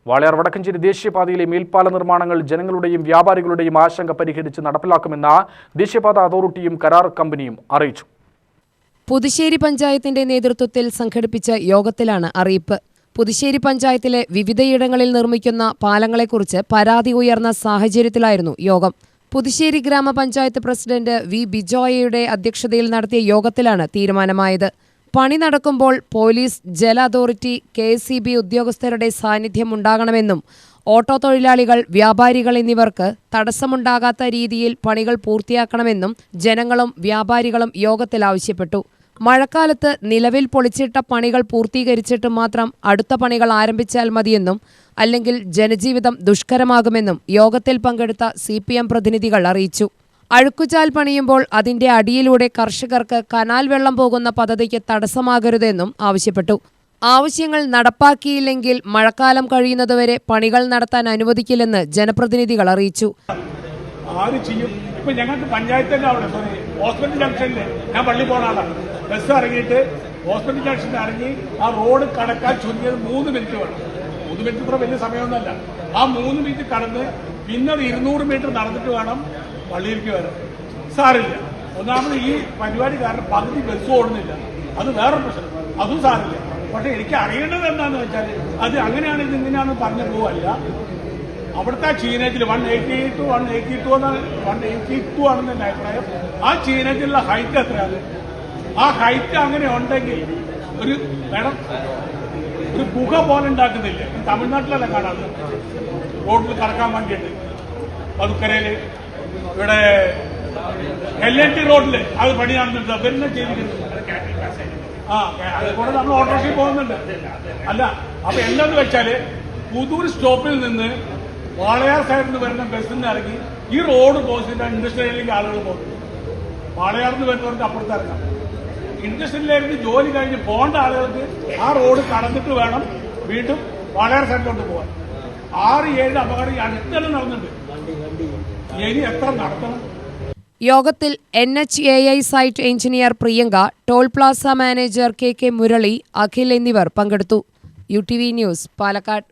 വാളയാർ വടക്കഞ്ചേരി ദേശീയപാതയിലെ മേൽപ്പാല നിർമ്മാണങ്ങൾ ജനങ്ങളുടെയും വ്യാപാരികളുടെയും ആശങ്ക പരിഹരിച്ച് നടപ്പിലാക്കുമെന്ന് ദേശീയപാത അതോറിറ്റിയും കരാർ കമ്പനിയും അറിയിച്ചു. പുതുശ്ശേരി പഞ്ചായത്തിന്റെ നേതൃത്വത്തിൽ സംഘടിപ്പിച്ച യോഗത്തിലാണ് അറിയിപ്പ്. പുതുശ്ശേരി പഞ്ചായത്തിലെ വിവിധയിടങ്ങളിൽ നിർമ്മിക്കുന്ന പാലങ്ങളെക്കുറിച്ച് പരാതി ഉയർന്ന സാഹചര്യത്തിലായിരുന്നു യോഗം. പുതുശ്ശേരി ഗ്രാമപഞ്ചായത്ത് പ്രസിഡന്റ് വി ബിജോയയുടെ അധ്യക്ഷതയിൽ നടത്തിയ യോഗത്തിലാണ് തീരുമാനമായത്. പണി നടക്കുമ്പോൾ പോലീസ്, ജല അതോറിറ്റി, KSEB ഉദ്യോഗസ്ഥരുടെ സാന്നിധ്യമുണ്ടാകണമെന്നും ഓട്ടോ തൊഴിലാളികൾ, വ്യാപാരികൾ എന്നിവർക്ക് തടസ്സമുണ്ടാകാത്ത രീതിയിൽ പണികൾ പൂർത്തിയാക്കണമെന്നും ജനങ്ങളും വ്യാപാരികളും യോഗത്തിൽ ആവശ്യപ്പെട്ടു. മഴക്കാലത്ത് നിലവിൽ പൊളിച്ചിട്ട പണികൾ പൂർത്തീകരിച്ചിട്ട് മാത്രം അടുത്ത പണികൾ ആരംഭിച്ചാൽ മതിയെന്നും അല്ലെങ്കിൽ ജനജീവിതം ദുഷ്കരമാകുമെന്നും യോഗത്തിൽ പങ്കെടുത്ത CPM പ്രതിനിധികൾ അറിയിച്ചു. അഴുക്കുചാൽ പണിയുമ്പോൾ അതിന്റെ അടിയിലൂടെ കർഷകർക്ക് കനാൽ വെള്ളം പോകുന്ന പദ്ധതിക്ക് തടസ്സമാകരുതെന്നും ആവശ്യപ്പെട്ടു. ആവശ്യങ്ങൾ നടപ്പാക്കിയില്ലെങ്കിൽ മഴക്കാലം കഴിയുന്നതുവരെ പണികൾ നടത്താൻ അനുവദിക്കില്ലെന്ന് ജനപ്രതിനിധികൾ അറിയിച്ചു. ഇപ്പൊ ഞങ്ങൾക്ക് പഞ്ചായത്തിന്റെ അവിടെ ഹോസ്പിറ്റൽ ജംഗ്ഷനിൽ ഞാൻ പള്ളി പോണ ആളാണ്. ബസ് ഇറങ്ങിയിട്ട് ഹോസ്പിറ്റൽ ജംഗ്ഷനിൽ ഇറങ്ങി ആ റോഡ് കടക്കാൻ ചുരുങ്ങിയത് 3 മിനിറ്റ് വേണം. 3 മിനിറ്റ് ഇത്ര വലിയ സമയമൊന്നുമല്ല. ആ 3 മിനിറ്റ് കടന്ന് പിന്നെ 200 മീറ്റർ നടന്നിട്ട് വേണം പള്ളിയിലേക്ക് വരാൻ. സാറില്ല. ഒന്നാമത് ഈ പരിപാടി കാരണം പകുതി ബസ് ഓടുന്നില്ല. അത് വേറെ പ്രശ്നം. അതും സാറില്ല. പക്ഷെ എനിക്ക് അറിയേണ്ടത് എന്താന്ന് വെച്ചാൽ അത് അങ്ങനെയാണ് ഇത് ഇങ്ങനെയാണ് പറഞ്ഞു പോവല്ല. അവിടുത്തെ ചീനേജിൽ 182 ആണെന്ന് എൻ്റെ അഭിപ്രായം. ആ ചീനേജിലുള്ള ഹൈറ്റ് എത്രയാണ്? ആ ഹൈറ്റ് അങ്ങനെ ഉണ്ടെങ്കിൽ ഒരു വേണം ഒരു ഗുഹ പോലെ ഉണ്ടാക്കുന്നില്ലേ? തമിഴ്നാട്ടിലല്ല കാണാറ് റോഡിൽ കടക്കാൻ വേണ്ടിയിട്ട്. പതുക്കരയില് ഇവിടെ LNT റോഡില് അത് പണി നടന്നിട്ട് പിന്നെ ചെയ്തിട്ടുണ്ട്. അതുകൊണ്ട് നമ്മൾ ഓട്ടോറിക്ഷയിൽ പോകുന്നുണ്ട്. അല്ല, അപ്പൊ എന്താന്ന് വെച്ചാല് പുതൂർ സ്റ്റോപ്പിൽ നിന്ന് വാളയാർ സൈഡിൽ നിന്ന് വരുന്ന ബസ്സിൽ നിന്ന് ഇറങ്ങി ഈ റോഡ് പോസിറ്റ് ഇൻഡസ്ട്രിയലിലേക്ക് ആളുകൾ പോകുന്നു. വാളയാറിൽ നിന്ന് വരുന്നവർക്ക് അപ്പുറത്ത് ഇറങ്ങാം. ഇൻഡസ്ട്രിയലിലേക്ക് ജോലി കഴിഞ്ഞ് പോകേണ്ട ആളുകൾക്ക് ആ റോഡ് കടന്നിട്ട് വേണം വീണ്ടും വാളയാർ സൈഡിലോട്ട് പോകാൻ. 6-7 അപകടം അടുത്തെല്ലാം നടന്നിട്ടുണ്ട്. ഇനി എത്ര നടത്തണം? യോഗത്തിൽ NHAI site engineer Priyanka, toll plaza manager KK Murali, Akhil എന്നിവർ പങ്കെടുത്തു. UTV news, Palakkad.